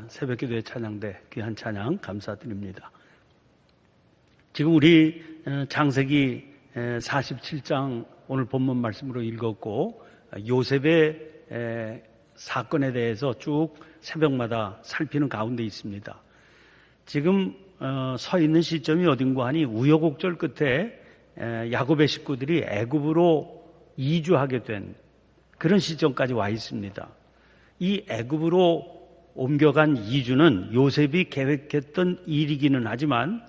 새벽기도의 찬양대 귀한 찬양 감사드립니다. 지금 우리 창세기 47장 오늘 본문 말씀으로 읽었고 요셉의 사건에 대해서 쭉 새벽마다 살피는 가운데 있습니다. 지금 서 있는 시점이 어딘가 하니 우여곡절 끝에 야곱의 식구들이 애굽으로 이주하게 된 그런 시점까지 와 있습니다. 이 애굽으로 옮겨간 이주는 요셉이 계획했던 일이기는 하지만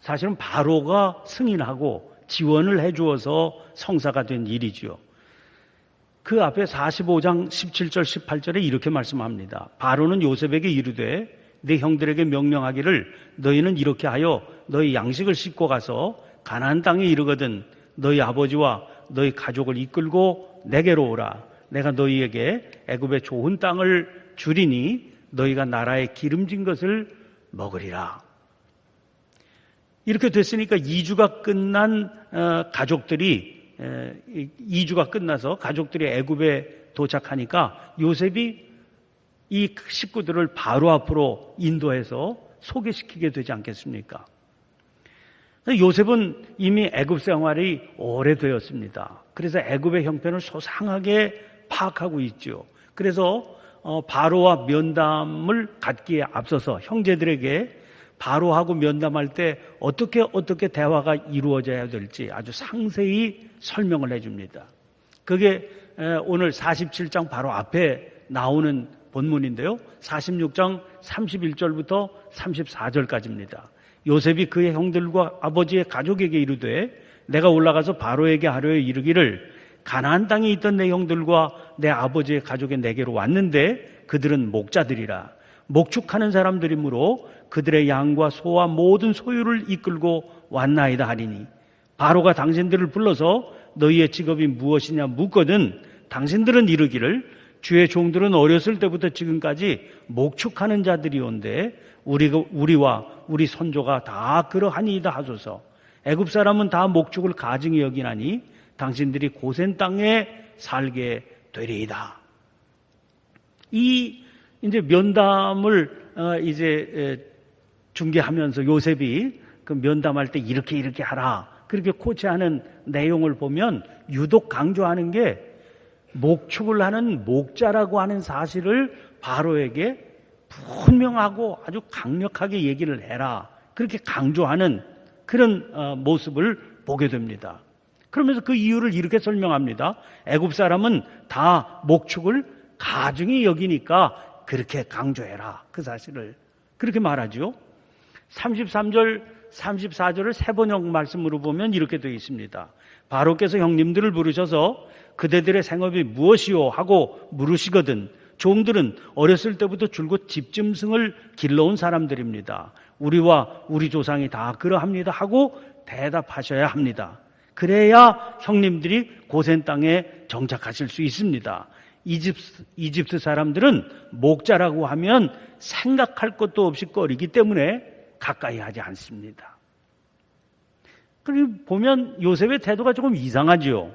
사실은 바로가 승인하고 지원을 해주어서 성사가 된 일이지요. 그 앞에 45장 17절 18절에 이렇게 말씀합니다. 바로는 요셉에게 이르되 네 형들에게 명령하기를 너희는 이렇게 하여 너희 양식을 싣고 가서 가나안 땅에 이르거든 너희 아버지와 너희 가족을 이끌고 내게로 오라. 내가 너희에게 애굽의 좋은 땅을 주리니 너희가 나라에 기름진 것을 먹으리라. 이렇게 됐으니까 2주가 끝난 가족들이 2주가 끝나서 가족들이 애굽에 도착하니까 요셉이 이 식구들을 바로 앞으로 인도해서 소개시키게 되지 않겠습니까? 요셉은 이미 애굽 생활이 오래되었습니다. 그래서 애굽의 형편을 소상하게 파악하고 있죠. 그래서 바로와 면담을 갖기에 앞서서 형제들에게 바로하고 면담할 때 어떻게 대화가 이루어져야 될지 아주 상세히 설명을 해줍니다. 그게 오늘 47장 바로 앞에 나오는 본문인데요. 46장 31절부터 34절까지입니다. 요셉이 그의 형들과 아버지의 가족에게 이르되 내가 올라가서 바로에게 하루에 이르기를 가나안 땅에 있던 내 형들과 내 아버지의 가족의 내게로 왔는데 그들은 목자들이라 목축하는 사람들이므로 그들의 양과 소와 모든 소유를 이끌고 왔나이다 하리니 바로가 당신들을 불러서 너희의 직업이 무엇이냐 묻거든 당신들은 이르기를 주의 종들은 어렸을 때부터 지금까지 목축하는 자들이온데 우리와 우리 선조가 다 그러하니이다 하소서. 애굽 사람은 다 목축을 가증히 여기나니 당신들이 고센 땅에 살게 되리이다. 이 이제 면담을 이제 중개하면서 요셉이 그 면담할 때 이렇게 하라 그렇게 코치하는 내용을 보면 유독 강조하는 게 목축을 하는 목자라고 하는 사실을 바로에게 분명하고 아주 강력하게 얘기를 해라 그렇게 강조하는 그런 모습을 보게 됩니다. 그러면서 그 이유를 이렇게 설명합니다. 애굽 사람은 다 목축을 가증히 여기니까 그렇게 강조해라 그 사실을 그렇게 말하죠. 33절 34절을 세번역 말씀으로 보면 이렇게 되어 있습니다. 바로께서 형님들을 부르셔서 그대들의 생업이 무엇이요 하고 물으시거든 종들은 어렸을 때부터 줄곧 집짐승을 길러온 사람들입니다. 우리와 우리 조상이 다 그러합니다 하고 대답하셔야 합니다. 그래야 형님들이 고센 땅에 정착하실 수 있습니다. 이집트 사람들은 목자라고 하면 생각할 것도 없이 꺼리기 때문에 가까이 하지 않습니다. 그리고 보면 요셉의 태도가 조금 이상하죠.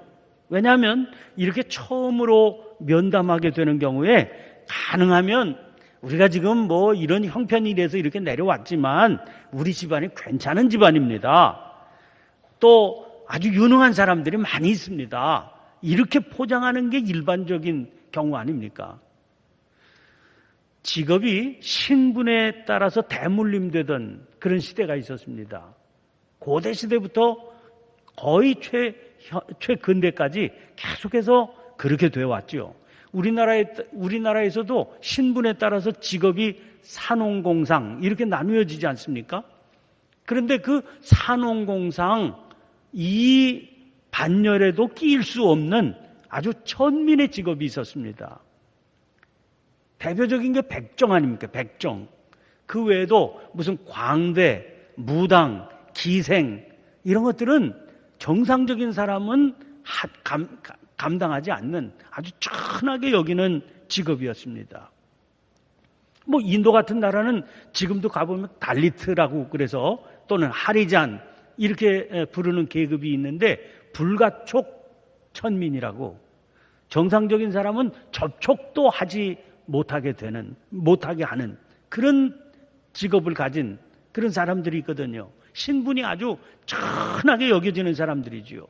왜냐하면 이렇게 처음으로 면담하게 되는 경우에 가능하면 우리가 지금 뭐 이런 형편이 돼서 이렇게 내려왔지만 우리 집안이 괜찮은 집안입니다. 또 아주 유능한 사람들이 많이 있습니다. 이렇게 포장하는 게 일반적인 경우 아닙니까? 직업이 신분에 따라서 대물림되던 그런 시대가 있었습니다. 고대 시대부터 거의 최근대까지 계속해서 그렇게 되어 왔죠. 우리나라에서도 신분에 따라서 직업이 산업공상 이렇게 나누어지지 않습니까? 그런데 그 산업공상 이 반열에도 끼일 수 없는 아주 천민의 직업이 있었습니다. 대표적인 게 백정 아닙니까? 백정. 그 외에도 무슨 광대, 무당, 기생 이런 것들은 정상적인 사람은 감당하지 않는 아주 천하게 여기는 직업이었습니다. 뭐 인도 같은 나라는 지금도 가보면 달리트라고 그래서 또는 하리잔 이렇게 부르는 계급이 있는데 불가촉 천민이라고 정상적인 사람은 접촉도 하지 못하게 하는 그런 직업을 가진 그런 사람들이 있거든요. 신분이 아주 천하게 여겨지는 사람들이지요.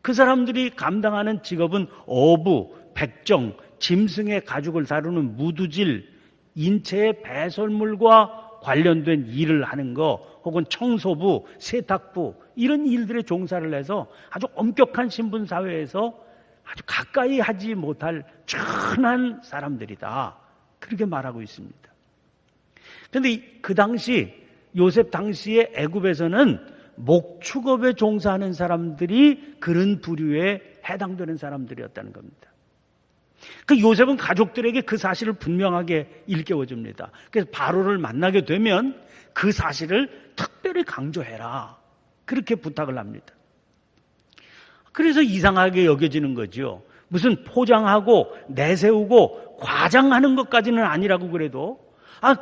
그 사람들이 감당하는 직업은 어부, 백정, 짐승의 가죽을 다루는 무두질, 인체의 배설물과 관련된 일을 하는 거, 혹은 청소부, 세탁부 이런 일들에 종사를 해서 아주 엄격한 신분 사회에서 아주 가까이 하지 못할 천한 사람들이다. 그렇게 말하고 있습니다. 그런데 그 당시 요셉 당시에 애굽에서는 목축업에 종사하는 사람들이 그런 부류에 해당되는 사람들이었다는 겁니다. 그 요셉은 가족들에게 그 사실을 분명하게 일깨워줍니다. 그래서 바로를 만나게 되면 그 사실을 특별히 강조해라. 그렇게 부탁을 합니다. 그래서 이상하게 여겨지는 거죠. 무슨 포장하고 내세우고 과장하는 것까지는 아니라고 그래도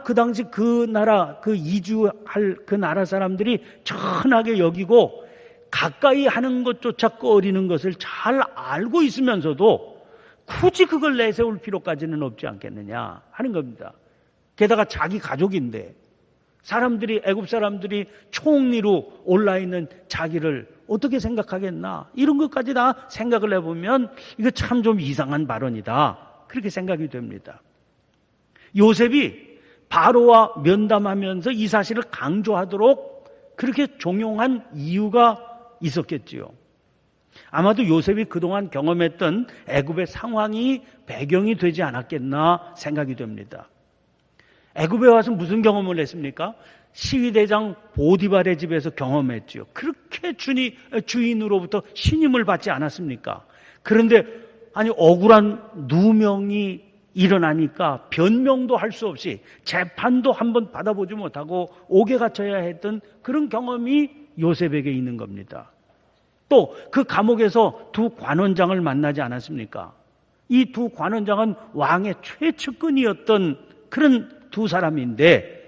그 당시 그 나라, 그 이주할 그 나라 사람들이 천하게 여기고 가까이 하는 것조차 꺼리는 것을 잘 알고 있으면서도 굳이 그걸 내세울 필요까지는 없지 않겠느냐 하는 겁니다. 게다가 자기 가족인데 사람들이, 애굽 사람들이 총리로 올라있는 자기를 어떻게 생각하겠나, 이런 것까지 다 생각을 해보면 이거 참 좀 이상한 발언이다, 그렇게 생각이 됩니다. 요셉이 바로와 면담하면서 이 사실을 강조하도록 그렇게 종용한 이유가 있었겠지요. 아마도 요셉이 그동안 경험했던 애굽의 상황이 배경이 되지 않았겠나 생각이 됩니다. 애굽에 와서 무슨 경험을 했습니까? 시위대장 보디발의 집에서 경험했죠. 그렇게 주인으로부터 신임을 받지 않았습니까? 그런데 억울한 누명이 일어나니까 변명도 할 수 없이 재판도 한번 받아보지 못하고 옥에 갇혀야 했던 그런 경험이 요셉에게 있는 겁니다. 또 그 감옥에서 두 관원장을 만나지 않았습니까? 이 두 관원장은 왕의 최측근이었던 그런 두 사람인데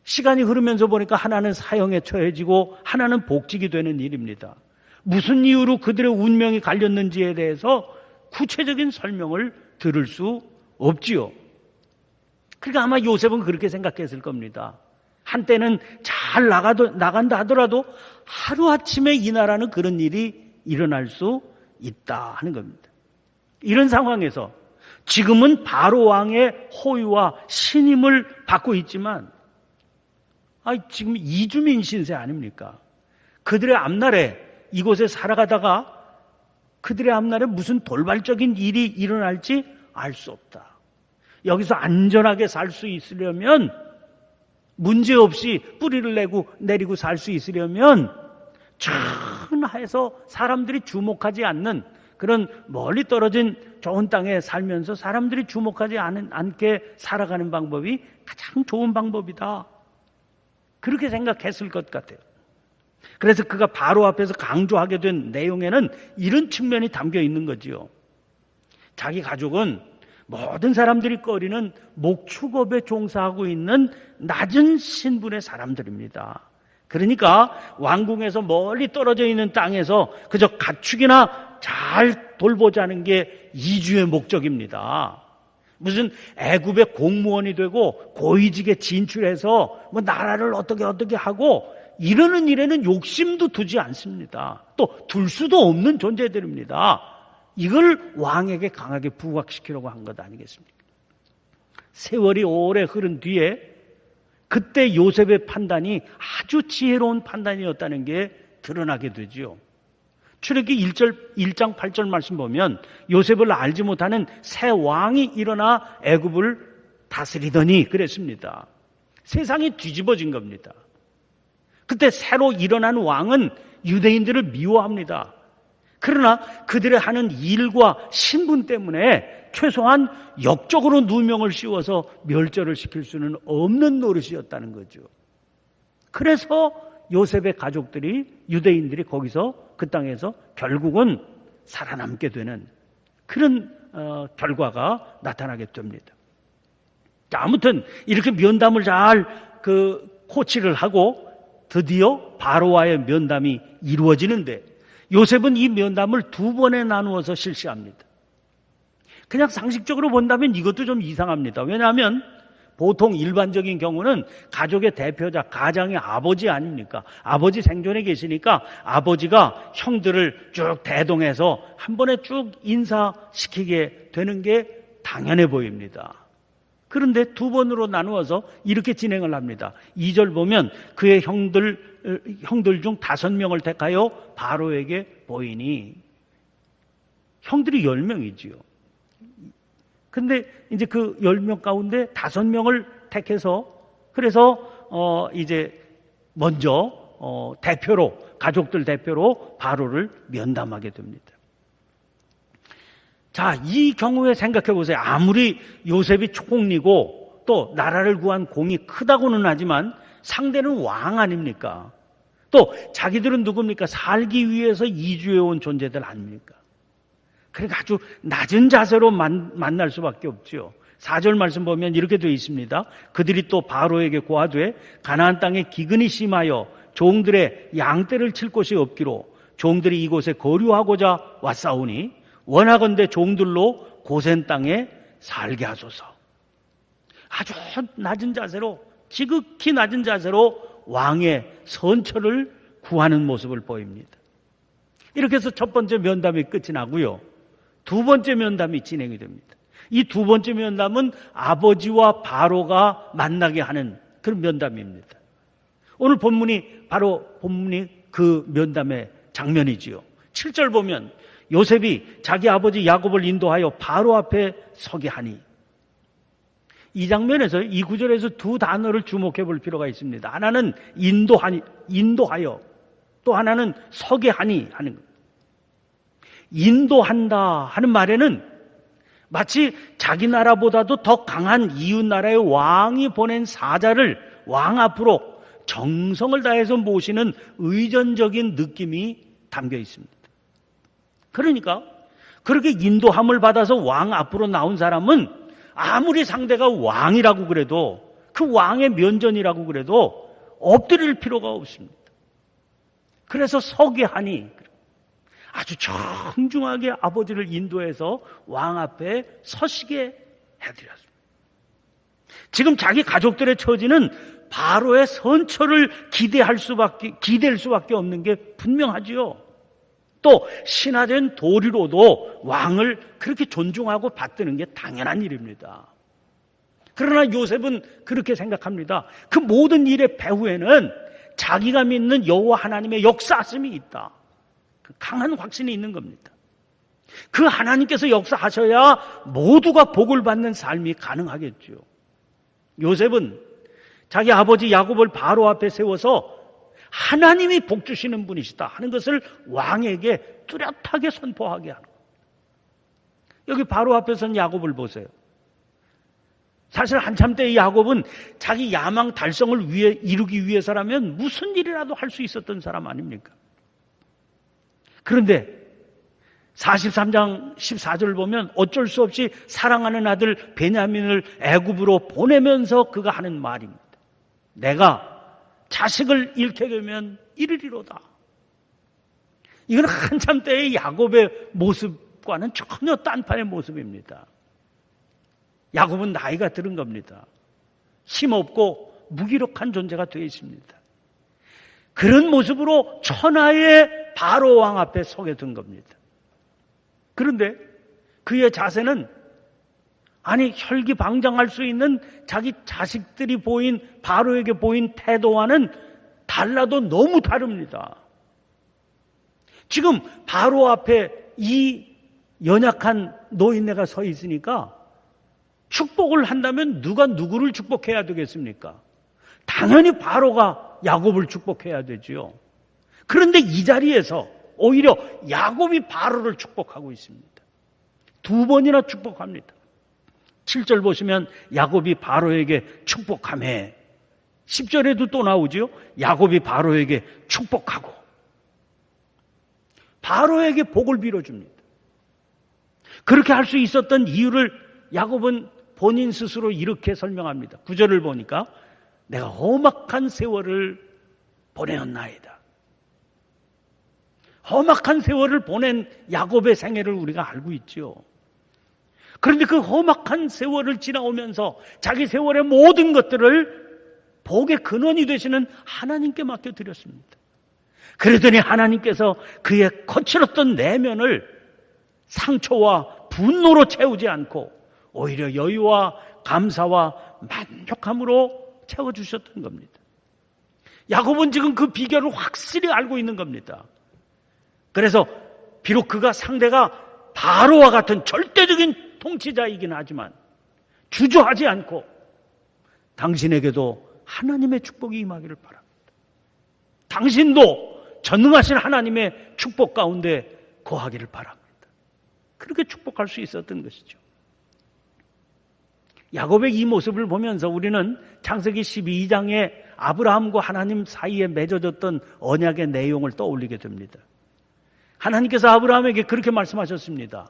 시간이 흐르면서 보니까 하나는 사형에 처해지고 하나는 복직이 되는 일입니다. 무슨 이유로 그들의 운명이 갈렸는지에 대해서 구체적인 설명을 들을 수 없지요. 그러니까 아마 요셉은 그렇게 생각했을 겁니다. 한때는 잘 나간다 하더라도 하루아침에 이 나라는 그런 일이 일어날 수 있다 하는 겁니다. 이런 상황에서 지금은 바로 왕의 호의와 신임을 받고 있지만 지금 이주민 신세 아닙니까? 그들의 앞날에 이곳에 살아가다가 그들의 앞날에 무슨 돌발적인 일이 일어날지 알 수 없다. 여기서 안전하게 살 수 있으려면, 문제없이 뿌리를 내리고 살 수 있으려면 천하에서 사람들이 주목하지 않는 그런 멀리 떨어진 좋은 땅에 살면서 사람들이 주목하지 않게 살아가는 방법이 가장 좋은 방법이다. 그렇게 생각했을 것 같아요. 그래서 그가 바로 앞에서 강조하게 된 내용에는 이런 측면이 담겨 있는 거지요. 자기 가족은 모든 사람들이 꺼리는 목축업에 종사하고 있는 낮은 신분의 사람들입니다. 그러니까 왕궁에서 멀리 떨어져 있는 땅에서 그저 가축이나 잘 돌보자는 게 이주의 목적입니다. 무슨 애굽의 공무원이 되고 고위직에 진출해서 나라를 어떻게 하고 이러는 일에는 욕심도 두지 않습니다. 또 둘 수도 없는 존재들입니다. 이걸 왕에게 강하게 부각시키려고 한 것 아니겠습니까? 세월이 오래 흐른 뒤에 그때 요셉의 판단이 아주 지혜로운 판단이었다는 게 드러나게 되죠. 출애굽기 1장 8절 말씀 보면 요셉을 알지 못하는 새 왕이 일어나 애굽을 다스리더니 그랬습니다. 세상이 뒤집어진 겁니다. 그때 새로 일어난 왕은 유대인들을 미워합니다. 그러나 그들의 하는 일과 신분 때문에 최소한 역적으로 누명을 씌워서 멸절을 시킬 수는 없는 노릇이었다는 거죠. 그래서 요셉의 가족들이, 유대인들이 거기서 그 땅에서 결국은 살아남게 되는 그런 결과가 나타나게 됩니다. 자, 아무튼 이렇게 면담을 잘 코치를 하고 드디어 바로와의 면담이 이루어지는데 요셉은 이 면담을 두 번에 나누어서 실시합니다. 그냥 상식적으로 본다면 이것도 좀 이상합니다. 왜냐하면 보통 일반적인 경우는 가족의 대표자, 가장의 아버지 아닙니까? 아버지 생존에 계시니까 아버지가 형들을 쭉 대동해서 한 번에 쭉 인사시키게 되는 게 당연해 보입니다. 그런데 두 번으로 나누어서 이렇게 진행을 합니다. 2절 보면 그의 형들 중 5명을 택하여 바로에게 보이니, 형들이 10명이지요. 근데 이제 그 10명 가운데 5명을 택해서, 그래서 이제 먼저 대표로, 가족들 대표로 바로를 면담하게 됩니다. 자, 이 경우에 생각해 보세요. 아무리 요셉이 총리고 또 나라를 구한 공이 크다고는 하지만 상대는 왕 아닙니까? 또 자기들은 누굽니까? 살기 위해서 이주해 온 존재들 아닙니까? 그러니까 아주 낮은 자세로 만날 수밖에 없지요. 4절 말씀 보면 이렇게 되어 있습니다. 그들이 또 바로에게 고하되 가나안 땅에 기근이 심하여 종들의 양떼를 칠 곳이 없기로 종들이 이곳에 거류하고자 왔사오니 원하건대 종들로 고센 땅에 살게 하소서. 아주 낮은 자세로, 지극히 낮은 자세로 왕의 선처를 구하는 모습을 보입니다. 이렇게 해서 첫 번째 면담이 끝이 나고요. 두 번째 면담이 진행이 됩니다. 이 두 번째 면담은 아버지와 바로가 만나게 하는 그런 면담입니다. 오늘 본문이 그 면담의 장면이지요. 7절 보면 요셉이 자기 아버지 야곱을 인도하여 바로 앞에 서게 하니, 이 장면에서 이 구절에서 두 단어를 주목해 볼 필요가 있습니다. 하나는 인도하여, 또 하나는 서게 하니 하는 것. 인도한다 하는 말에는 마치 자기 나라보다도 더 강한 이웃 나라의 왕이 보낸 사자를 왕 앞으로 정성을 다해서 모시는 의전적인 느낌이 담겨 있습니다. 그러니까 그렇게 인도함을 받아서 왕 앞으로 나온 사람은 아무리 상대가 왕이라고 그래도, 그 왕의 면전이라고 그래도 엎드릴 필요가 없습니다. 그래서 서게 하니 아주 정중하게 아버지를 인도해서 왕 앞에 서시게 해드렸습니다. 지금 자기 가족들의 처지는 바로의 선처를 기대할 수밖에 없는 게 분명하지요. 또 신화된 도리로도 왕을 그렇게 존중하고 받드는 게 당연한 일입니다. 그러나 요셉은 그렇게 생각합니다. 그 모든 일의 배후에는 자기가 믿는 여호와 하나님의 역사하심이 있다. 그 강한 확신이 있는 겁니다. 그 하나님께서 역사하셔야 모두가 복을 받는 삶이 가능하겠죠. 요셉은 자기 아버지 야곱을 바로 앞에 세워서 하나님이 복 주시는 분이시다 하는 것을 왕에게 뚜렷하게 선포하게 하는 거예요. 여기 바로 앞에 선 야곱을 보세요. 사실 한참 때 야곱은 자기 야망 달성을 이루기 위해서라면 무슨 일이라도 할 수 있었던 사람 아닙니까? 그런데 43장 14절을 보면 어쩔 수 없이 사랑하는 아들 베냐민을 애굽으로 보내면서 그가 하는 말입니다. 내가 자식을 잃게 되면 이르리로다. 이건 한참 때의 야곱의 모습과는 전혀 딴판의 모습입니다. 야곱은 나이가 들은 겁니다. 힘없고 무기력한 존재가 되어 있습니다. 그런 모습으로 천하의 바로 왕 앞에 서게 된 겁니다. 그런데 그의 자세는 혈기방장할 수 있는 자기 자식들이 보인 바로에게 보인 태도와는 달라도 너무 다릅니다. 지금 바로 앞에 이 연약한 노인네가 서 있으니까 축복을 한다면 누가 누구를 축복해야 되겠습니까? 당연히 바로가 야곱을 축복해야 되지요. 그런데 이 자리에서 오히려 야곱이 바로를 축복하고 있습니다. 두 번이나 축복합니다. 7절 보시면 야곱이 바로에게 축복하매, 10절에도 또 나오지요. 야곱이 바로에게 축복하고 바로에게 복을 빌어줍니다. 그렇게 할 수 있었던 이유를 야곱은 본인 스스로 이렇게 설명합니다. 9절을 보니까 내가 험악한 세월을 보내었나이다. 험악한 세월을 보낸 야곱의 생애를 우리가 알고 있죠. 그런데 그 험악한 세월을 지나오면서 자기 세월의 모든 것들을 복의 근원이 되시는 하나님께 맡겨드렸습니다. 그러더니 하나님께서 그의 거칠었던 내면을 상처와 분노로 채우지 않고 오히려 여유와 감사와 만족함으로 채워주셨던 겁니다. 야곱은 지금 그 비결을 확실히 알고 있는 겁니다. 그래서 비록 그가 상대가 바로와 같은 절대적인 통치자이긴 하지만 주저하지 않고 당신에게도 하나님의 축복이 임하기를 바랍니다. 당신도 전능하신 하나님의 축복 가운데 거하기를 바랍니다. 그렇게 축복할 수 있었던 것이죠. 야곱의 이 모습을 보면서 우리는 창세기 12장에 아브라함과 하나님 사이에 맺어졌던 언약의 내용을 떠올리게 됩니다. 하나님께서 아브라함에게 그렇게 말씀하셨습니다.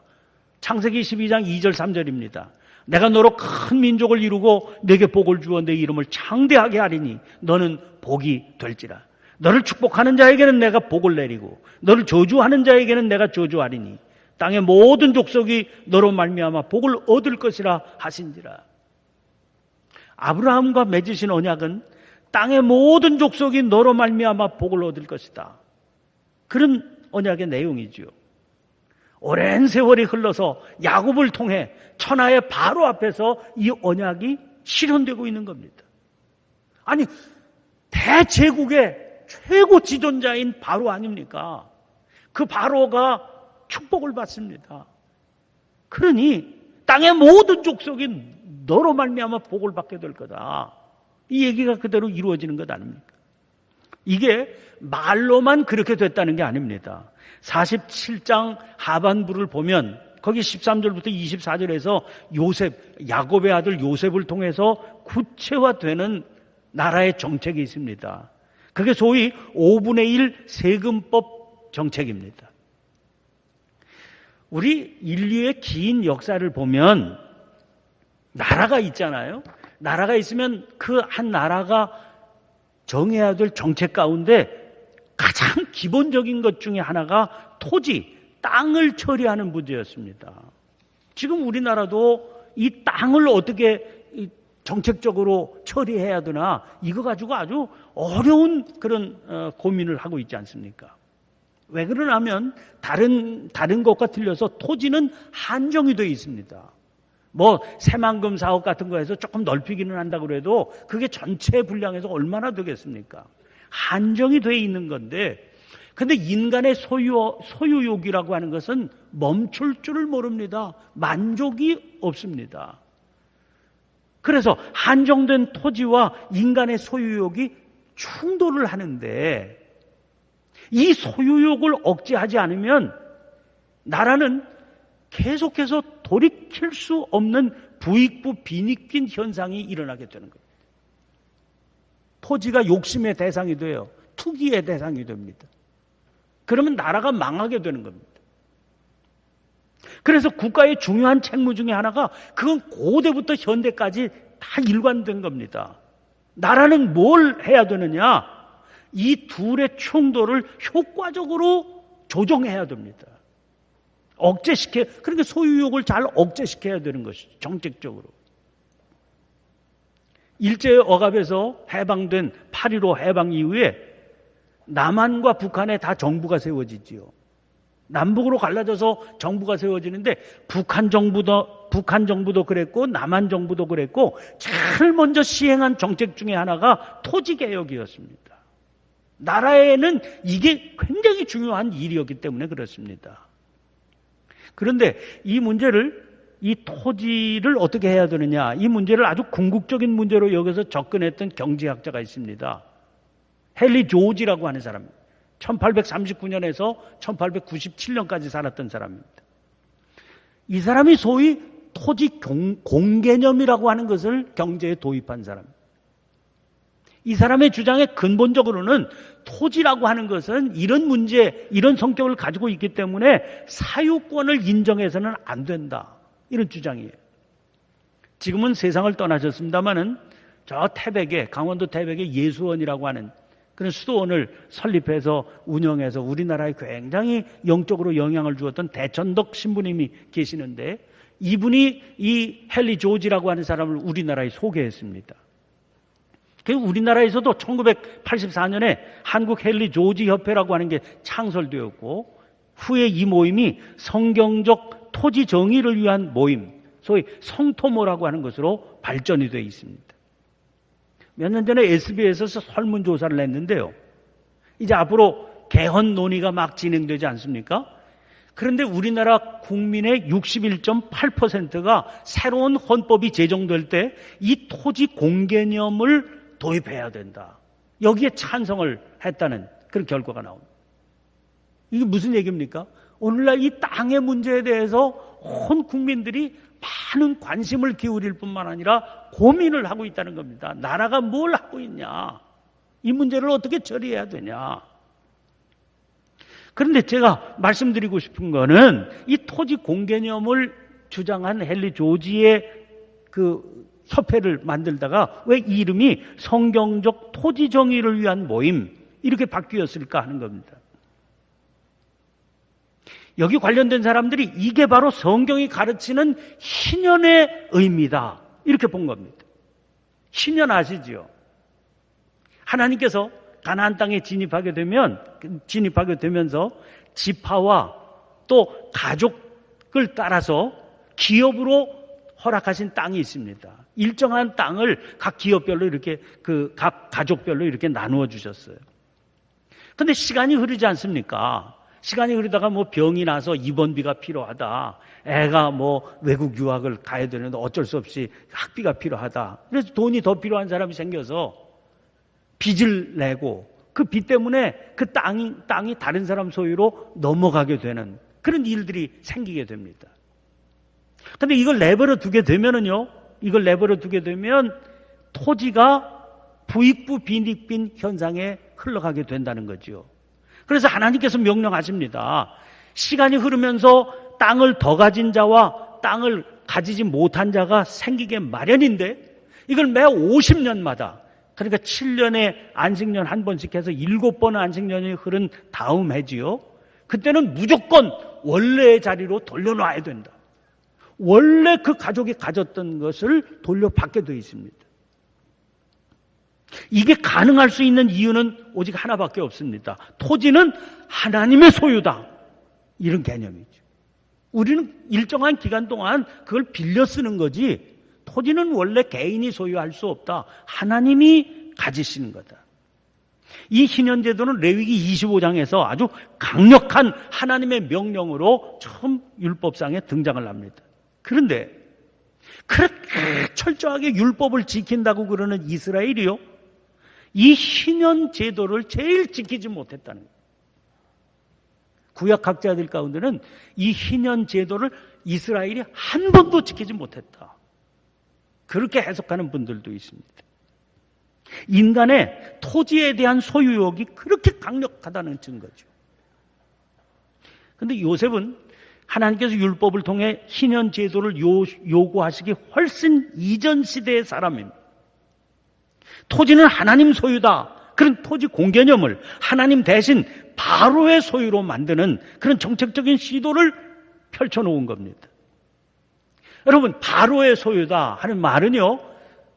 창세기 12장 2절 3절입니다. 내가 너로 큰 민족을 이루고 내게 복을 주어 내 이름을 창대하게 하리니 너는 복이 될지라. 너를 축복하는 자에게는 내가 복을 내리고 너를 저주하는 자에게는 내가 저주하리니 땅의 모든 족속이 너로 말미암아 복을 얻을 것이라 하신지라. 아브라함과 맺으신 언약은 땅의 모든 족속이 너로 말미암아 복을 얻을 것이다. 그런 언약의 내용이지요. 오랜 세월이 흘러서 야곱을 통해 천하의 바로 앞에서 이 언약이 실현되고 있는 겁니다. 아니, 대제국의 최고 지존자인 바로 아닙니까? 그 바로가 축복을 받습니다. 그러니 땅의 모든 족속이 너로 말미암아 복을 받게 될 거다. 이 얘기가 그대로 이루어지는 것 아닙니까? 이게 말로만 그렇게 됐다는 게 아닙니다. 47장 하반부를 보면 거기 13절부터 24절에서 요셉, 야곱의 아들 요셉을 통해서 구체화되는 나라의 정책이 있습니다. 그게 소위 5분의 1 세금법 정책입니다. 우리 인류의 긴 역사를 보면 나라가 있잖아요. 나라가 있으면 그 한 나라가 정해야 될 정책 가운데 가장 기본적인 것 중에 하나가 토지, 땅을 처리하는 문제였습니다. 지금 우리나라도 이 땅을 어떻게 정책적으로 처리해야 되나 이거 가지고 아주 어려운 그런 고민을 하고 있지 않습니까? 왜 그러냐면 다른 것과 틀려서 토지는 한정이 되어 있습니다. 뭐 새만금 사업 같은 거에서 조금 넓히기는 한다고 그래도 그게 전체 분량에서 얼마나 되겠습니까? 한정이 되어 있는 건데, 근데 인간의 소유욕이라고 하는 것은 멈출 줄을 모릅니다. 만족이 없습니다. 그래서 한정된 토지와 인간의 소유욕이 충돌을 하는데 이 소유욕을 억제하지 않으면 나라는 계속해서 돌이킬 수 없는 부익부 빈익빈 현상이 일어나게 되는 겁니다. 토지가 욕심의 대상이 돼요. 투기의 대상이 됩니다. 그러면 나라가 망하게 되는 겁니다. 그래서 국가의 중요한 책무 중에 하나가 그건 고대부터 현대까지 다 일관된 겁니다. 나라는 뭘 해야 되느냐? 이 둘의 충돌을 효과적으로 조정해야 됩니다. 그러니까 소유욕을 잘 억제시켜야 되는 것이죠. 정책적으로. 일제의 억압에서 해방된 8.15 해방 이후에 남한과 북한에 다 정부가 세워지지요. 남북으로 갈라져서 정부가 세워지는데 북한 정부도 그랬고 남한 정부도 그랬고 제일 먼저 시행한 정책 중에 하나가 토지개혁이었습니다. 나라에는 이게 굉장히 중요한 일이었기 때문에 그렇습니다. 그런데 이 토지를 어떻게 해야 되느냐, 이 문제를 아주 궁극적인 문제로 여기서 접근했던 경제학자가 있습니다. 헨리 조지라고 하는 사람입니다. 1839년에서 1897년까지 살았던 사람입니다. 이 사람이 소위 토지 공개념이라고 하는 것을 경제에 도입한 사람입니다. 이 사람의 주장에 근본적으로는 토지라고 하는 것은 이런 문제, 이런 성격을 가지고 있기 때문에 사유권을 인정해서는 안 된다. 이런 주장이에요. 지금은 세상을 떠나셨습니다마는 저 태백에, 강원도 태백에 예수원이라고 하는 그런 수도원을 설립해서 운영해서 우리나라에 굉장히 영적으로 영향을 주었던 대천덕 신부님이 계시는데 이분이 이 헨리 조지라고 하는 사람을 우리나라에 소개했습니다. 우리나라에서도 1984년에 한국 헨리 조지 협회라고 하는 게 창설되었고, 후에 이 모임이 성경적 토지 정의를 위한 모임, 소위 성토모라고 하는 것으로 발전이 되어 있습니다. 몇 년 전에 SBS에서 설문조사를 했는데요. 이제 앞으로 개헌 논의가 막 진행되지 않습니까? 그런데 우리나라 국민의 61.8%가 새로운 헌법이 제정될 때 이 토지 공개념을 도입해야 된다, 여기에 찬성을 했다는 그런 결과가 나옵니다. 이게 무슨 얘기입니까? 오늘날 이 땅의 문제에 대해서 온 국민들이 많은 관심을 기울일 뿐만 아니라 고민을 하고 있다는 겁니다. 나라가 뭘 하고 있냐, 이 문제를 어떻게 처리해야 되냐. 그런데 제가 말씀드리고 싶은 거는 이 토지 공개념을 주장한 헨리 조지의 그 협회를 만들다가 왜 이름이 성경적 토지 정의를 위한 모임 이렇게 바뀌었을까 하는 겁니다. 여기 관련된 사람들이 이게 바로 성경이 가르치는 희년의 의미다, 이렇게 본 겁니다. 희년 아시죠? 하나님께서 가나안 땅에 진입하게 되면서 지파와 또 가족을 따라서 기업으로 허락하신 땅이 있습니다. 일정한 땅을 각 기업별로 이렇게 각 가족별로 이렇게 나누어 주셨어요. 그런데 시간이 흐르지 않습니까? 시간이 흐르다가 뭐 병이 나서 입원비가 필요하다, 애가 뭐 외국 유학을 가야 되는데 어쩔 수 없이 학비가 필요하다, 그래서 돈이 더 필요한 사람이 생겨서 빚을 내고 그 빚 때문에 그 땅이 다른 사람 소유로 넘어가게 되는 그런 일들이 생기게 됩니다. 그런데 이걸 내버려 두게 되면 토지가 부익부 빈익빈 현상에 흘러가게 된다는 거죠. 그래서 하나님께서 명령하십니다. 시간이 흐르면서 땅을 더 가진 자와 땅을 가지지 못한 자가 생기게 마련인데, 이걸 매 50년마다, 그러니까 7년에 안식년 한 번씩 해서 7번의 안식년이 흐른 다음 해지요, 그때는 무조건 원래의 자리로 돌려놔야 된다. 원래 그 가족이 가졌던 것을 돌려받게 되어 있습니다. 이게 가능할 수 있는 이유는 오직 하나밖에 없습니다. 토지는 하나님의 소유다, 이런 개념이죠. 우리는 일정한 기간 동안 그걸 빌려 쓰는 거지, 토지는 원래 개인이 소유할 수 없다, 하나님이 가지시는 거다. 이 희년제도는 레위기 25장에서 아주 강력한 하나님의 명령으로 처음 율법상에 등장을 합니다. 그런데 그렇게 철저하게 율법을 지킨다고 그러는 이스라엘이요, 이 희년제도를 제일 지키지 못했다는 거예요. 구약학자들 가운데는 이 희년제도를 이스라엘이 한 번도 지키지 못했다, 그렇게 해석하는 분들도 있습니다. 인간의 토지에 대한 소유욕이 그렇게 강력하다는 증거죠. 그런데 요셉은 하나님께서 율법을 통해 희년제도를 요구하시기 훨씬 이전 시대의 사람입니다. 토지는 하나님 소유다, 그런 토지 공개념을 하나님 대신 바로의 소유로 만드는 그런 정책적인 시도를 펼쳐놓은 겁니다. 여러분, 바로의 소유다 하는 말은요,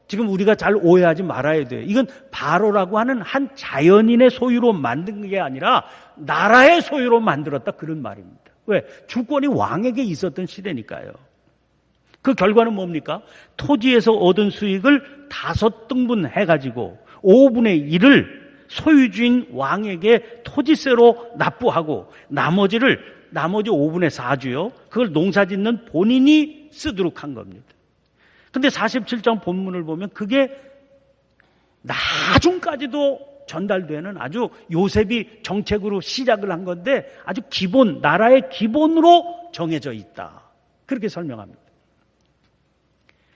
지금 우리가 잘 오해하지 말아야 돼요. 이건 바로라고 하는 한 자연인의 소유로 만든 게 아니라 나라의 소유로 만들었다, 그런 말입니다. 왜? 주권이 왕에게 있었던 시대니까요. 그 결과는 뭡니까? 토지에서 얻은 수익을 5등분 해가지고 5분의 1을 소유주인 왕에게 토지세로 납부하고 나머지 5분의 4주요, 그걸 농사짓는 본인이 쓰도록 한 겁니다. 근데 47장 본문을 보면 그게 나중까지도 전달되는 아주 요셉이 정책으로 시작을 한 건데 아주 기본, 나라의 기본으로 정해져 있다, 그렇게 설명합니다.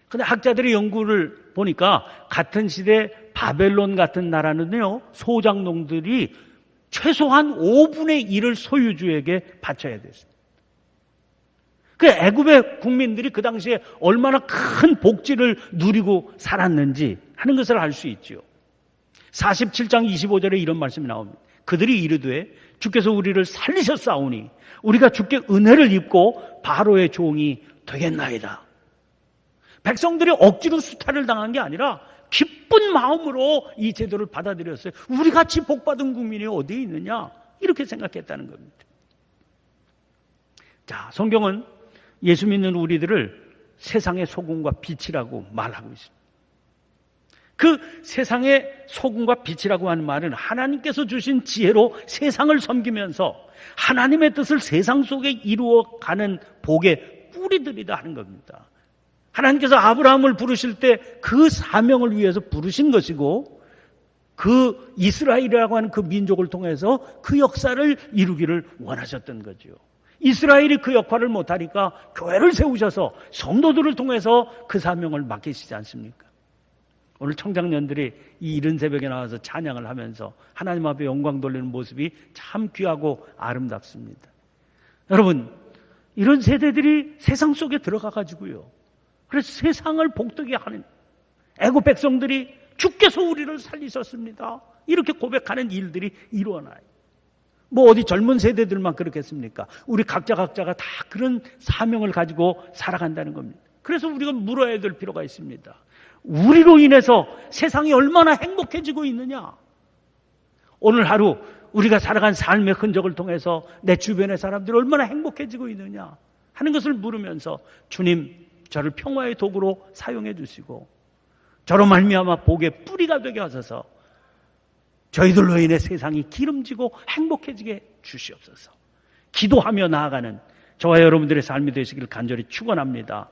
근데 학자들의 연구를 보니까 같은 시대 바벨론 같은 나라는요, 소작농들이 최소한 5분의 1을 소유주에게 바쳐야 됐습니다. 그 애굽의 국민들이 그 당시에 얼마나 큰 복지를 누리고 살았는지 하는 것을 알 수 있죠. 47장 25절에 이런 말씀이 나옵니다. 그들이 이르되 주께서 우리를 살리셨사오니 우리가 주께 은혜를 입고 바로의 종이 되겠나이다. 백성들이 억지로 수탈을 당한 게 아니라 기쁜 마음으로 이 제도를 받아들였어요. 우리 같이 복받은 국민이 어디에 있느냐? 이렇게 생각했다는 겁니다. 자, 성경은 예수 믿는 우리들을 세상의 소금과 빛이라고 말하고 있습니다. 그 세상의 소금과 빛이라고 하는 말은 하나님께서 주신 지혜로 세상을 섬기면서 하나님의 뜻을 세상 속에 이루어가는 복의 뿌리들이다 하는 겁니다. 하나님께서 아브라함을 부르실 때 그 사명을 위해서 부르신 것이고 그 이스라엘이라고 하는 그 민족을 통해서 그 역사를 이루기를 원하셨던 거죠. 이스라엘이 그 역할을 못하니까 교회를 세우셔서 성도들을 통해서 그 사명을 맡기시지 않습니까? 오늘 청장년들이 이 이른 새벽에 나와서 찬양을 하면서 하나님 앞에 영광 돌리는 모습이 참 귀하고 아름답습니다. 여러분, 이런 세대들이 세상 속에 들어가 가지고요, 그래서 세상을 복되게 하는, 애국 백성들이 주께서 우리를 살리셨습니다, 이렇게 고백하는 일들이 일어나요. 뭐 어디 젊은 세대들만 그렇겠습니까? 우리 각자가 다 그런 사명을 가지고 살아간다는 겁니다. 그래서 우리가 물어야 될 필요가 있습니다. 우리로 인해서 세상이 얼마나 행복해지고 있느냐? 오늘 하루 우리가 살아간 삶의 흔적을 통해서 내 주변의 사람들이 얼마나 행복해지고 있느냐 하는 것을 물으면서 주님, 저를 평화의 도구로 사용해 주시고 저로 말미암아 복의 뿌리가 되게 하셔서 저희들로 인해 세상이 기름지고 행복해지게 주시옵소서. 기도하며 나아가는 저와 여러분들의 삶이 되시기를 간절히 축원합니다.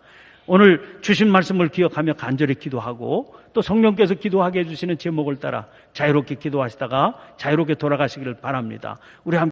오늘 주신 말씀을 기억하며 간절히 기도하고 또 성령께서 기도하게 해주시는 제목을 따라 자유롭게 기도하시다가 자유롭게 돌아가시기를 바랍니다. 우리 함께